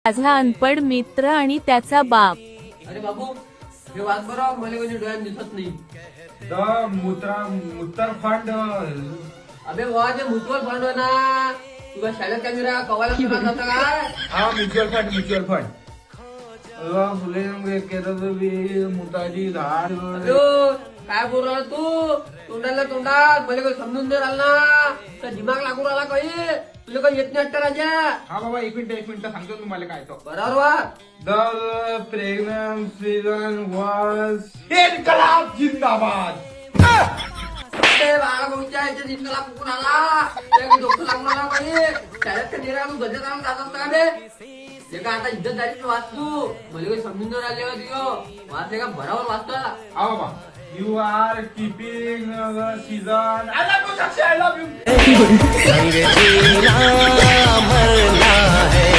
माझा अनपढ मित्र आणि त्याचा बाप. अरे बाबू हे वाच बरं, मला कोणी डोळ्यात दिसत नाही. मूत्र फंड. अबे वा ते म्युच्युअल फंड आहे ना, तुला शाळेत काय मिळा कवायला तुला जातं काय? हा म्युच्युअल फंड. फुले केलं मुताची झाड. अयो काय बोल राहिला तू? तोंडाला तोंडात मला काही समजून नाही राहिला ना, तर दिमाग लागू राहिला काही. तुला काही येत नाही वाटतं राजा? हा बाबा एक मिनिट सांगतो तुम्हाला काय तो. बरोबर वा. The pregnant season was इन्कलाब जिंदाबाद. ते बाळा भाऊच्या ह्याच्या जिंकला कुकून आला, ते डोकं लागून आला काही. शाळेत का निरा गजर जाऊन जात असतं का बे? ते का आता इज्जतदारीची वाचतू, मला काही समजून नाही राहिले तुझं वाचले का बरोबर वाचता. हा बाबा you are keeping season. I love you. संग जीना मरना है.